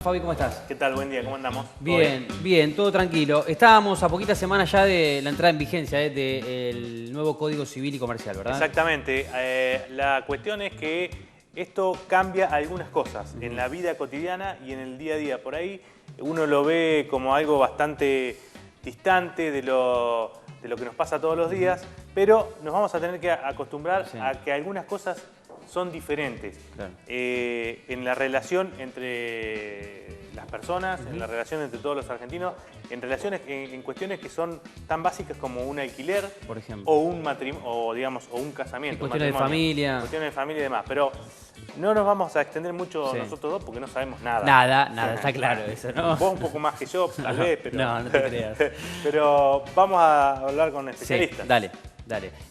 Fabi, ¿cómo estás? ¿Qué tal? Buen día, ¿cómo andamos? Bien, bien, todo tranquilo. Estábamos a poquitas semanas ya de la entrada en vigencia del nuevo Código Civil y Comercial, ¿verdad? Exactamente. La cuestión es que esto cambia algunas cosas en la vida cotidiana y en el día a día. Por ahí uno lo ve como algo bastante distante de lo que nos pasa todos los días, pero nos vamos a tener que acostumbrar a que algunas cosas son diferentes. Claro. En la relación entre las personas, en la relación entre todos los argentinos, en cuestiones que son tan básicas como un alquiler, por ejemplo, o un matrimonio, o digamos, o un casamiento, cuestiones de familia. Cuestiones de familia y demás. Pero no nos vamos a extender mucho nosotros dos porque no sabemos nada. Nada, está claro eso, ¿no? Vos un poco más que yo, tal vez, pero... No te creas. Pero vamos a hablar con especialistas. Sí, dale.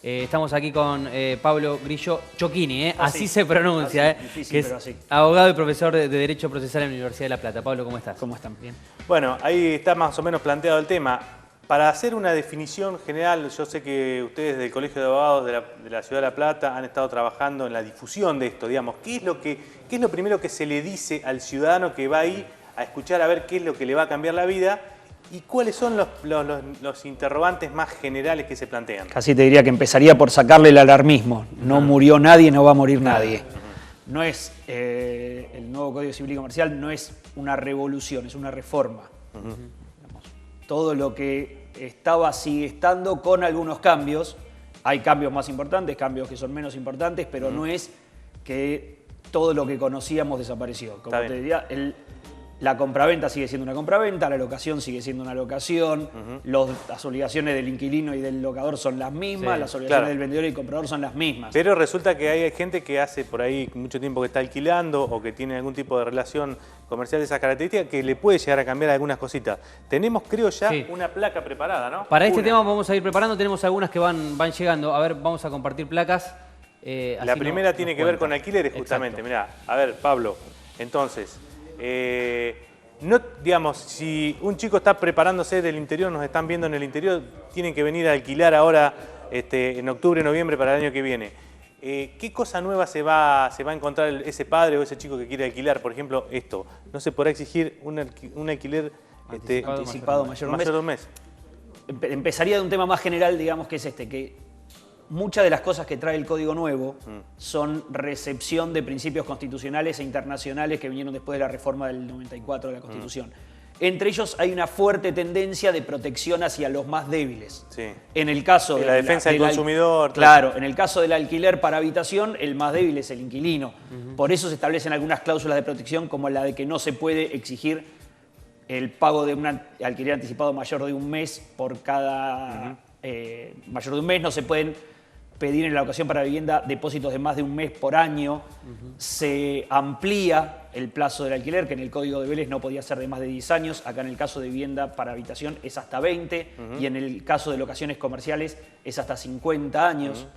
Estamos aquí con Pablo Grillo Chocchini, así se pronuncia, difícil, que es pero así. abogado y profesor de Derecho Procesal en la Universidad de La Plata. Pablo, ¿cómo estás? ¿Cómo están? Bien. Bueno, ahí está más o menos planteado el tema. Para hacer una definición general, yo sé que ustedes del Colegio de Abogados de la Ciudad de La Plata han estado trabajando en la difusión de esto, digamos. ¿Qué es lo primero que se le dice al ciudadano que va ahí a escuchar a ver qué es lo que le va a cambiar la vida? ¿Y cuáles son los interrogantes más generales que se plantean? Casi te diría que empezaría por sacarle el alarmismo. No murió nadie, no va a morir nadie. No es el nuevo Código Civil y Comercial, no es una revolución, es una reforma. Digamos, todo lo que estaba sigue estando con algunos cambios. Hay cambios más importantes, cambios que son menos importantes, pero no es que todo lo que conocíamos desapareció. Como te diría, la compraventa sigue siendo una compraventa, la locación sigue siendo una locación, las obligaciones del inquilino y del locador son las mismas, las obligaciones del vendedor y el comprador son las mismas. Pero resulta que hay gente que hace por ahí mucho tiempo que está alquilando o que tiene algún tipo de relación comercial de esas características que le puede llegar a cambiar algunas cositas. Tenemos, creo ya, una placa preparada, ¿no? Para este tema vamos a ir preparando, tenemos algunas que van llegando. A ver, vamos a compartir placas. La primera tiene que ver con alquileres, justamente. Mirá, a ver, Pablo, entonces... no, digamos, si un chico está preparándose del interior, nos están viendo en el interior, tienen que venir a alquilar ahora en octubre, noviembre para el año que viene. ¿Qué cosa nueva se va a encontrar ese padre o ese chico que quiere alquilar? Por ejemplo, esto. ¿No se podrá exigir un alquiler anticipado mayor de un mes? Empezaría de un tema más general, digamos, que es que muchas de las cosas que trae el Código Nuevo son recepción de principios constitucionales e internacionales que vinieron después de la reforma del 94 de la Constitución. Entre ellos hay una fuerte tendencia de protección hacia los más débiles. Sí. En el caso de la defensa del consumidor. Claro, en el caso del alquiler para habitación, el más débil es el inquilino. Por eso se establecen algunas cláusulas de protección, como la de que no se puede exigir el pago de un alquiler anticipado mayor de un mes por cada... mayor de un mes, no se pueden pedir en la ocasión para vivienda depósitos de más de un mes por año. Se amplía el plazo del alquiler, que en el Código de Vélez no podía ser de más de 10 años. Acá en el caso de vivienda para habitación es hasta 20 y en el caso de locaciones comerciales es hasta 50 años.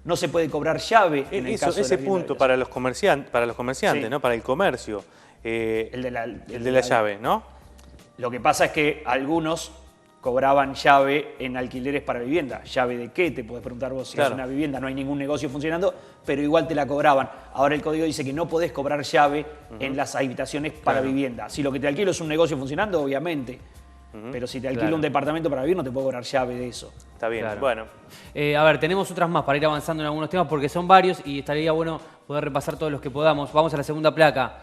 No se puede cobrar llave en el caso de ese punto para los comerciantes, ¿no? Para el comercio. El de la llave, ¿no? Lo que pasa es que algunos cobraban llave en alquileres para vivienda. ¿Llave de qué? Te podés preguntar vos si es una vivienda, no hay ningún negocio funcionando, pero igual te la cobraban. Ahora el código dice que no podés cobrar llave en las habitaciones para vivienda. Si lo que te alquilo es un negocio funcionando, obviamente. Pero si te alquilo un departamento para vivir, no te puedo cobrar llave de eso. Está bien, bueno. A ver, tenemos otras más para ir avanzando en algunos temas porque son varios y estaría bueno poder repasar todos los que podamos. Vamos a la segunda placa.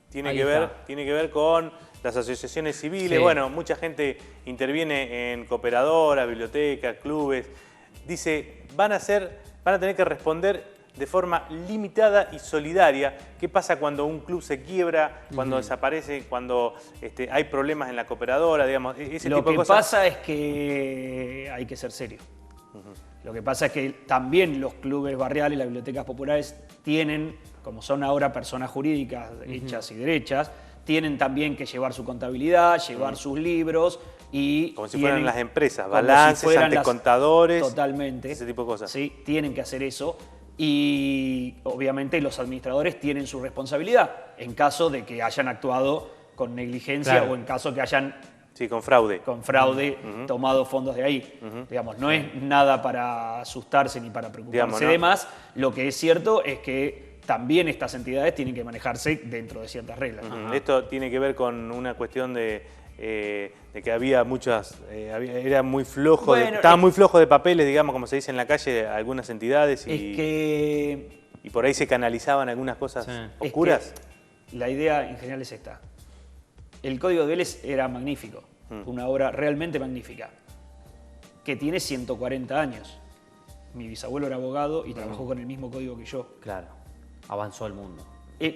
Tiene que ver con las asociaciones civiles. Bueno, mucha gente interviene en cooperadoras, bibliotecas, clubes. Dice, van a tener que responder de forma limitada y solidaria. ¿Qué pasa cuando un club se quiebra, cuando desaparece, cuando hay problemas en la cooperadora, digamos, ese tipo de cosas? Lo que pasa es que hay que ser serio. Lo que pasa es que también los clubes barriales, las bibliotecas populares tienen, como son ahora personas jurídicas hechas y derechas, tienen también que llevar su contabilidad, llevar sus libros y... Como si fueran las empresas, balances, ante contadores. Totalmente. Ese tipo de cosas. Sí, tienen que hacer eso. Y obviamente los administradores tienen su responsabilidad en caso de que hayan actuado con negligencia o en caso que hayan... Sí, con fraude. Con fraude, tomado fondos de ahí. Digamos, no es nada para asustarse ni para preocuparse de más. Lo que es cierto es que también estas entidades tienen que manejarse dentro de ciertas reglas. Esto tiene que ver con una cuestión de que había muchas, era muy flojo, Bueno, estaban muy flojos de papeles, digamos, como se dice en la calle, algunas entidades y por ahí se canalizaban algunas cosas oscuras. Es que la idea en general es esta. El Código de Vélez era magnífico, una obra realmente magnífica, que tiene 140 años. Mi bisabuelo era abogado y trabajó con el mismo código que yo. Claro, avanzó el mundo.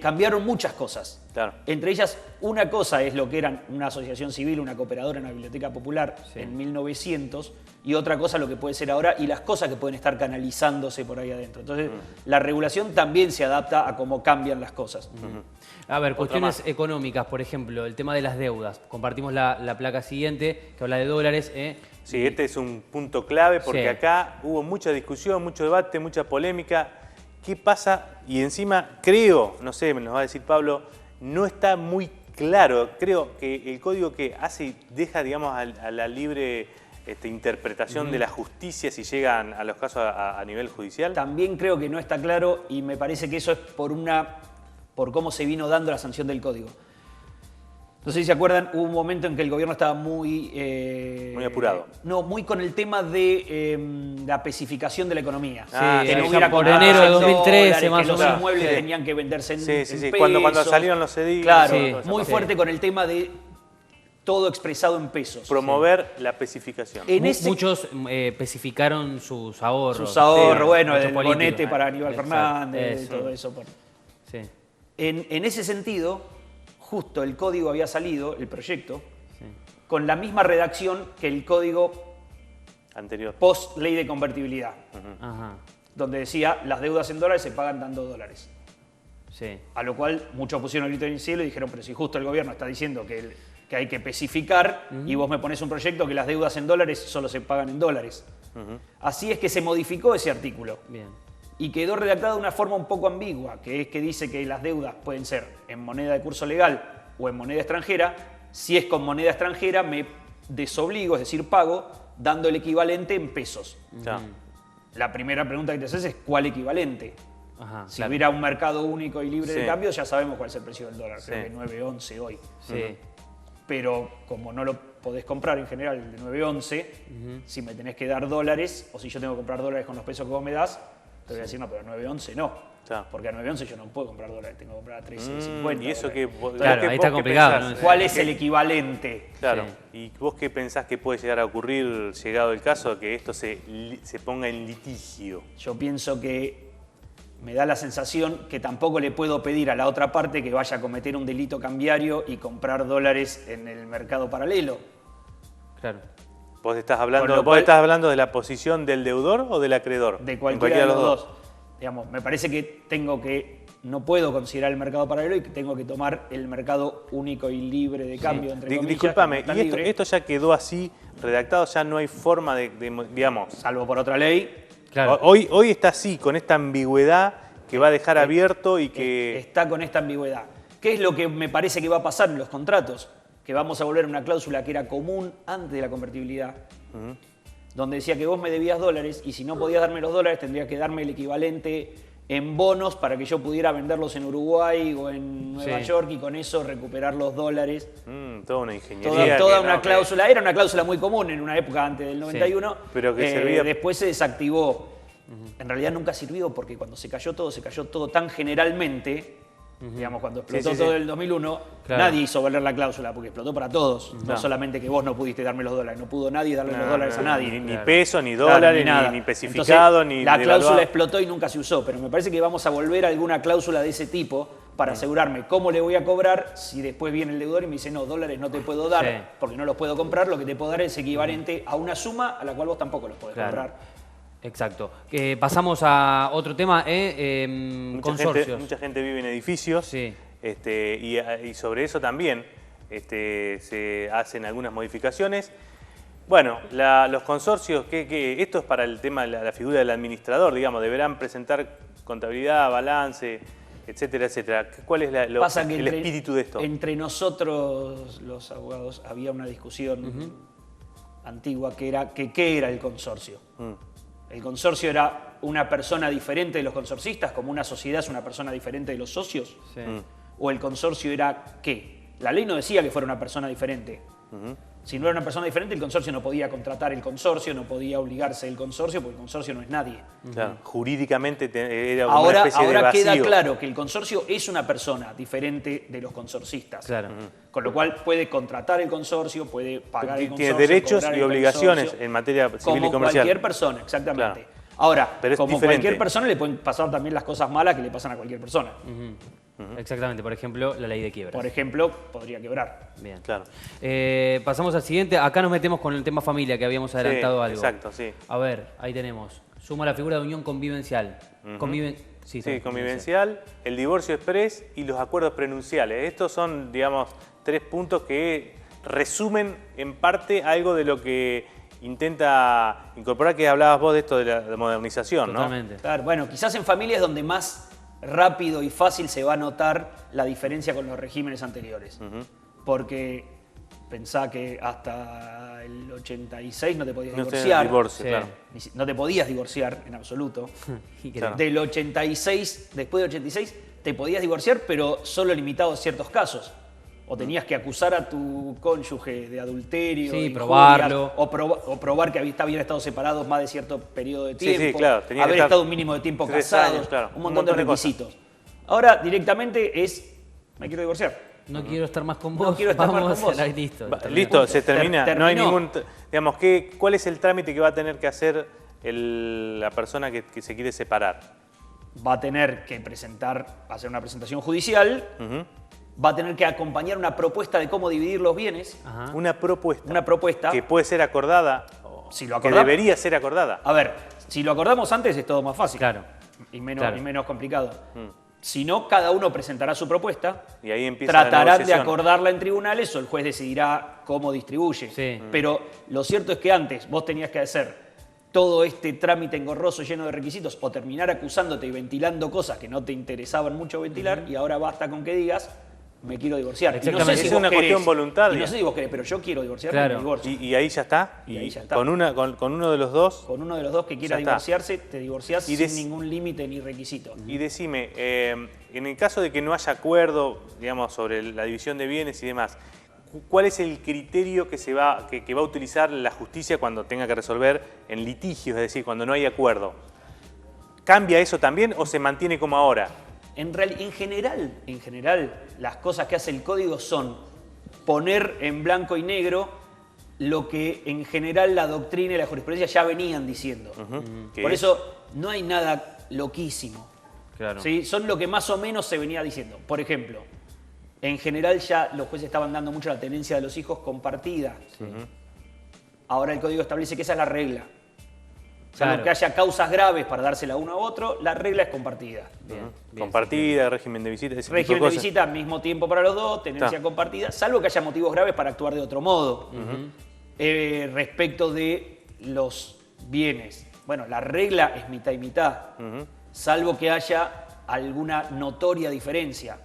Cambiaron muchas cosas. Claro. Entre ellas, una cosa es lo que era una asociación civil, una cooperadora en la Biblioteca Popular en 1900, y otra cosa lo que puede ser ahora, y las cosas que pueden estar canalizándose por ahí adentro. Entonces, la regulación también se adapta a cómo cambian las cosas. A ver, cuestiones económicas, por ejemplo, el tema de las deudas. Compartimos la placa siguiente, que habla de dólares. Sí, este es un punto clave porque acá hubo mucha discusión, mucho debate, mucha polémica. ¿Qué pasa? Y encima creo, no sé, nos va a decir Pablo, no está muy claro. Creo que el código que hace deja, digamos, a la libre interpretación de la justicia si llegan a los casos a nivel judicial. También creo que no está claro y me parece que eso es por cómo se vino dando la sanción del código. No sé si se acuerdan, hubo un momento en que el gobierno estaba muy apurado. No, muy con el tema de la especificación de la economía. Que no ya hubiera por contratos enero de en 2013 dólares, más que o los menos. inmuebles Sí. tenían que venderse en, Sí. en Cuando pesos. salieron los edictos. Claro, Sí. muy fuerte con el tema de todo expresado en pesos. Promover la especificación. Muchos especificaron sus ahorros. Sus ahorros, bueno, muchos el políticos. bonete para Aníbal Exacto, Fernández, eso. todo eso. Sí. En ese sentido, justo el código había salido, el proyecto, con la misma redacción que el código Anterior. post ley de convertibilidad, Ajá. donde decía las deudas en dólares se pagan dando dólares. Sí. A lo cual muchos pusieron el grito en el cielo y dijeron, pero si justo el gobierno está diciendo que hay que especificar y vos me pones un proyecto que las deudas en dólares solo se pagan en dólares. Así es que se modificó ese artículo. Bien. Y quedó redactado de una forma un poco ambigua, que es que dice que las deudas pueden ser en moneda de curso legal o en moneda extranjera. Si es con moneda extranjera, me desobligo, es decir, pago, dando el equivalente en pesos. Ya. La primera pregunta que te haces es ¿cuál equivalente? Ajá, Si claro. hubiera un mercado único y libre de Sí. cambio, ya sabemos cuál es el precio del dólar, creo Sí. que 9.11 hoy. Sí. Pero como no lo podés comprar en general el de 9.11, si me tenés que dar dólares, o si yo tengo que comprar dólares con los pesos que vos me das, te voy a decir, no, pero a 9.11 no. Ya. Porque a 9.11 yo no puedo comprar dólares, tengo que comprar a 13.50. Y eso que Claro, ahí está complicado, ¿no? ¿Cuál es el equivalente? Claro. Sí. ¿Y vos qué pensás que puede llegar a ocurrir, llegado el caso, que esto se ponga en litigio? Yo pienso que me da la sensación que tampoco le puedo pedir a la otra parte que vaya a cometer un delito cambiario y comprar dólares en el mercado paralelo. Claro. ¿Vos estás Con hablando, lo cual- de la posición del deudor o del acreedor? De En cualquiera de los dos. Digamos, me parece que no puedo considerar el mercado paralelo y que tengo que tomar el mercado único y libre de cambio, entre comillas. Disculpame, que no ¿y está libre, esto ya quedó así redactado? ¿Ya no hay forma de digamos... salvo por otra ley, Claro. Hoy está así, con esta ambigüedad que va a dejar abierto y que... está con esta ambigüedad. ¿Qué es lo que me parece que va a pasar en los contratos? Que vamos a volver a una cláusula que era común antes de la convertibilidad, donde decía que vos me debías dólares y si no podías darme los dólares tendrías que darme el equivalente en bonos para que yo pudiera venderlos en Uruguay o en Nueva Sí. York y con eso recuperar los dólares. toda una ingeniería. Toda que una no, cláusula, era una cláusula muy común en una época antes del 91, pero que servía- después se desactivó. En realidad nunca sirvió porque cuando se cayó todo tan generalmente, digamos, cuando explotó Sí. todo el 2001, Claro. nadie hizo valer la cláusula porque explotó para todos, no solamente que vos no pudiste darme los dólares, no pudo nadie darle los dólares a nadie. Ni Claro. peso, ni Claro, dólares, nada. ni especificado, Entonces, ni la devaluado. cláusula explotó y nunca se usó, pero me parece que vamos a volver a alguna cláusula de ese tipo para asegurarme cómo le voy a cobrar si después viene el deudor y me dice, no, dólares no te puedo dar Sí. porque no los puedo comprar, lo que te puedo dar es equivalente a una suma a la cual vos tampoco los podés Claro. comprar. Exacto. Pasamos a otro tema, consorcios. Mucha gente vive en edificios Sí. y sobre eso también se hacen algunas modificaciones. Bueno, los consorcios, esto es para el tema de la figura del administrador, digamos, deberán presentar contabilidad, balance, etcétera, etcétera. ¿Cuál es Pasa que el espíritu de esto? Entre nosotros, los abogados, había una discusión antigua que era qué era el consorcio. El consorcio era una persona diferente de los consorcistas, como una sociedad es una persona diferente de los socios? Sí. ¿O el consorcio era qué? La ley no decía que fuera una persona diferente. Si no era una persona diferente, el consorcio no podía contratar el consorcio, no podía obligarse el consorcio, porque el consorcio no es nadie. Claro, jurídicamente era como una Ahora especie de vacío. queda claro que el consorcio es una persona diferente de los consorcistas. Claro. Con lo cual puede contratar el consorcio, puede pagar el consorcio. Tiene derechos cobrar y el obligaciones consorcio, en materia civil como y comercial. cualquier persona, exactamente. Claro. Ahora, Pero es como diferente. cualquier persona le pueden pasar también las cosas malas que le pasan a cualquier persona. Exactamente, por ejemplo, la ley de quiebras. Por ejemplo, podría quebrar. Bien. Claro. Pasamos al siguiente. Acá nos metemos con el tema familia, que habíamos adelantado algo. Exacto, sí. A ver, ahí tenemos. Suma la figura de unión convivencial. Sí, convivencial, el divorcio exprés y los acuerdos prenunciales. Estos son, digamos, 3 puntos que resumen en parte algo de lo que intenta incorporar, que hablabas vos de esto de la modernización, ¿no? Totalmente. Claro, bueno, quizás en familias donde más rápido y fácil se va a notar la diferencia con los regímenes anteriores. Porque pensá que hasta el 86 no te podías No divorciar. tenés divorcio, Sí. claro. No te podías divorciar en absoluto. Increíble. Del 86, después del 86, te podías divorciar, pero solo limitado a ciertos casos. O tenías que acusar a tu cónyuge de adulterio, Sí, injurias, probarlo. o probar que habían estado separados más de cierto periodo de Sí, tiempo, sí, claro, tenía que haber estar estado un mínimo de tiempo 3 casados, años, claro, un montón de cosas. requisitos. Ahora directamente es, me quiero divorciar. No quiero estar más con No vos. quiero estar más Vamos con vos. a la- Listo. Listo, se termina. No hay Terminó. ningún. Digamos, ¿cuál es el trámite que va a tener que hacer la persona que se quiere separar? Va a tener que hacer una presentación judicial, va a tener que acompañar una propuesta de cómo dividir los bienes, Ajá. Una propuesta. una propuesta. Que puede ser acordada. Si lo que acordamos- debería ser acordada. A ver, si lo acordamos antes es todo más fácil. Claro. Y menos, Claro. y menos complicado. Si no, cada uno presentará su propuesta, Y ahí empieza la tratarán de negociación. acordarla en tribunales o el juez decidirá cómo distribuye. Sí. Pero lo cierto es que antes vos tenías que hacer todo este trámite engorroso lleno de requisitos o terminar acusándote y ventilando cosas que no te interesaban mucho ventilar y ahora basta con que digas me quiero divorciar. Y no sé Exactamente. si Es vos una cuestión querés, voluntaria. y no sé si vos querés, pero yo quiero divorciarme Claro. y me divorcio. Y ahí ya está. Y ahí ya está. Con uno de los dos. Con uno de los dos que quiera Ya está. divorciarse, te divorciás Y sin des- ningún límite ni requisito. Y decime, en el caso de que no haya acuerdo, digamos, sobre la división de bienes y demás, ¿cuál es el criterio que va a utilizar la justicia cuando tenga que resolver en litigios, es decir, cuando no hay acuerdo? ¿Cambia eso también o se mantiene como ahora? En general, las cosas que hace el código son poner en blanco y negro lo que en general la doctrina y la jurisprudencia ya venían diciendo. ¿Qué Por es? eso no hay nada loquísimo. Claro. ¿Sí? Son lo que más o menos se venía diciendo. Por ejemplo, en general ya los jueces estaban dando mucho la tenencia de los hijos compartida. Ahora el código establece que esa es la regla. Salvo Claro. que haya causas graves para dársela a uno a otro, la regla es compartida. Bien. Compartida, régimen de visita, ese tipo Régimen de cosas. visita, mismo tiempo para los dos, tenencia Está. compartida, salvo que haya motivos graves para actuar de otro modo. Respecto de los bienes, bueno, la regla es mitad y mitad, salvo que haya alguna notoria diferencia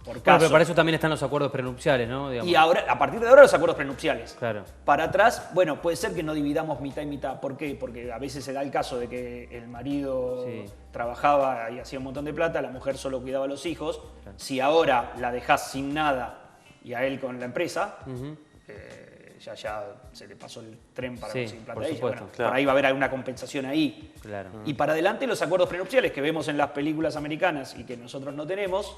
por Bueno, caso. pero para eso también están los acuerdos prenupciales, ¿no? Digamos. Y ahora, a partir de ahora, los acuerdos prenupciales. Claro. Para atrás, bueno, puede ser que no dividamos mitad y mitad. ¿Por qué? Porque a veces se da el caso de que el marido Sí. trabajaba y hacía un montón de plata, la mujer solo cuidaba a los hijos. Si ahora la dejás sin nada y a él con la empresa, ya se le pasó el tren para Sí, conseguir plata por a ella. supuesto. Bueno, Claro. por ahí va a haber alguna compensación ahí. Claro. Y para adelante los acuerdos prenupciales que vemos en las películas americanas y que nosotros no tenemos,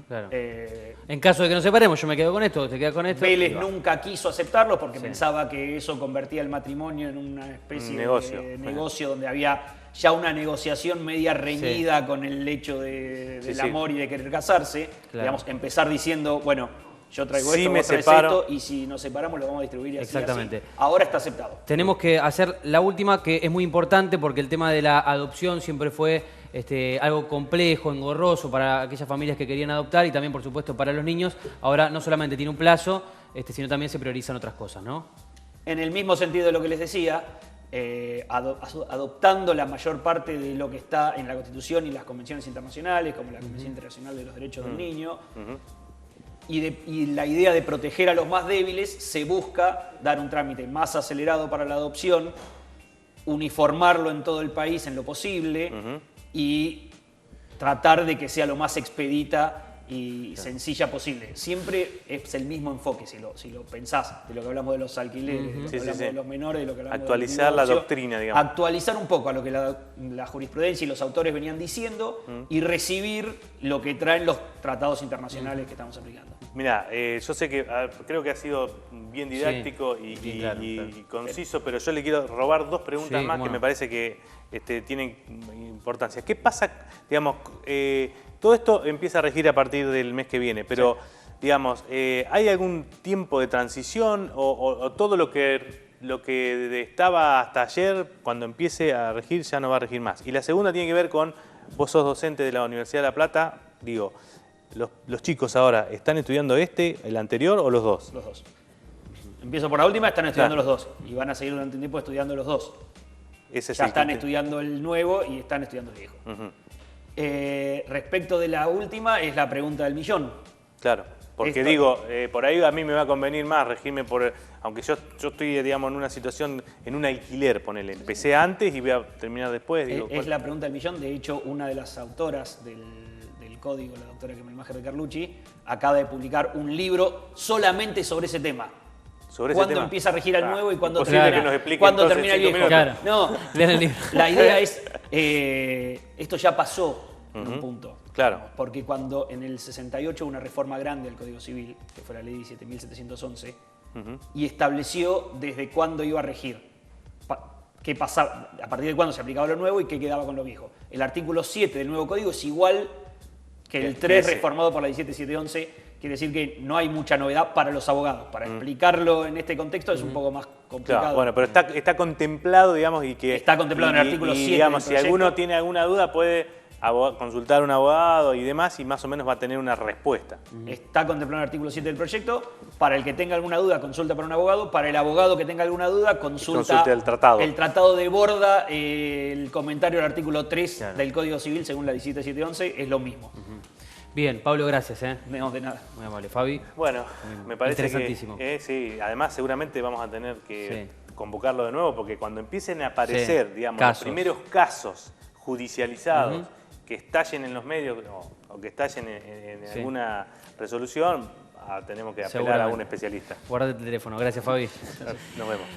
Claro. eh, En caso de que nos separemos, yo me quedo con esto, te quedas con esto. Vélez y va. nunca quiso aceptarlo porque pensaba que eso convertía el matrimonio en una especie Un negocio. de negocio donde había ya una negociación media reñida con el hecho del Sí, sí. amor y de querer casarse. Claro. Digamos, empezar diciendo, bueno, yo traigo Si esto, me vos traes separo. esto, y si nos separamos lo vamos a distribuir y así, Exactamente. así. Ahora está aceptado. Tenemos que hacer la última, que es muy importante porque el tema de la adopción siempre fue algo complejo, engorroso para aquellas familias que querían adoptar y también, por supuesto, para los niños. Ahora no solamente tiene un plazo, sino también se priorizan otras cosas, ¿no? En el mismo sentido de lo que les decía, adoptando la mayor parte de lo que está en la Constitución y las convenciones internacionales, como la Convención Internacional de los Derechos del Niño, y la idea de proteger a los más débiles, se busca dar un trámite más acelerado para la adopción uniformarlo en todo el país en lo posible y tratar de que sea lo más expedita y sencilla posible. Siempre es el mismo enfoque, si lo pensás, de lo que hablamos de los alquileres, de lo que hablamos de los menores, de lo que hablamos actualizar la doctrina, digamos. Actualizar un poco a lo que la jurisprudencia y los autores venían diciendo y recibir lo que traen los tratados internacionales que estamos aplicando. Mirá, yo sé que creo que ha sido bien didáctico claro. y conciso, pero yo le quiero robar 2 preguntas más que me parece que tienen importancia. ¿Qué pasa, digamos, todo esto empieza a regir a partir del mes que viene, pero, digamos, ¿hay algún tiempo de transición o todo lo que estaba hasta ayer, cuando empiece a regir, ya no va a regir más? Y la segunda tiene que ver con, vos sos docente de la Universidad de La Plata, digo, los chicos ahora, ¿están estudiando el anterior o los dos? Los dos. Empiezo por la última, están estudiando los dos y van a seguir durante un tiempo estudiando los dos. Ese ya están estudiando el nuevo y están estudiando el viejo. Respecto de la última, es la pregunta del millón. Claro, porque digo, por ahí a mí me va a convenir más regirme por... Aunque yo estoy, digamos, en una situación, en un alquiler, ponele. Empecé antes y voy a terminar después. Digo, es la pregunta del millón. De hecho, una de las autoras del código, la doctora Kemelmajer de Carlucci, acaba de publicar un libro solamente sobre ese tema. ¿Cuándo empieza a regir al nuevo y cuándo termina el viejo? Claro. No, la idea es, esto ya pasó en un punto. Claro. Porque cuando en el 68 hubo una reforma grande del Código Civil, que fue la ley 17.711, y estableció desde cuándo iba a regir, qué pasaba, a partir de cuándo se aplicaba lo nuevo y qué quedaba con lo viejo. El artículo 7 del nuevo código es igual que el 3 reformado por la 17.711. Quiere decir que no hay mucha novedad para los abogados. Para explicarlo en este contexto es un poco más complicado. Claro, bueno, pero está contemplado, digamos, y que... Está contemplado en el artículo 7 digamos, del si alguno tiene alguna duda puede consultar a un abogado y demás y más o menos va a tener una respuesta. Está contemplado en el artículo 7 del proyecto. Para el que tenga alguna duda, consulta para un abogado. Para el abogado que tenga alguna duda, consulta el tratado. El tratado de Borda, el comentario del artículo 3 del Código Civil, según la 17.711, es lo mismo. Bien, Pablo, gracias. No, de nada. Muy amable. Fabi. Bueno, me parece interesantísimo. Sí, además seguramente vamos a tener que convocarlo de nuevo porque cuando empiecen a aparecer, digamos, los primeros casos judicializados que estallen en los medios o que estallen en alguna resolución, tenemos que apelar a un especialista. Guardate el teléfono. Gracias, Fabi. Nos vemos.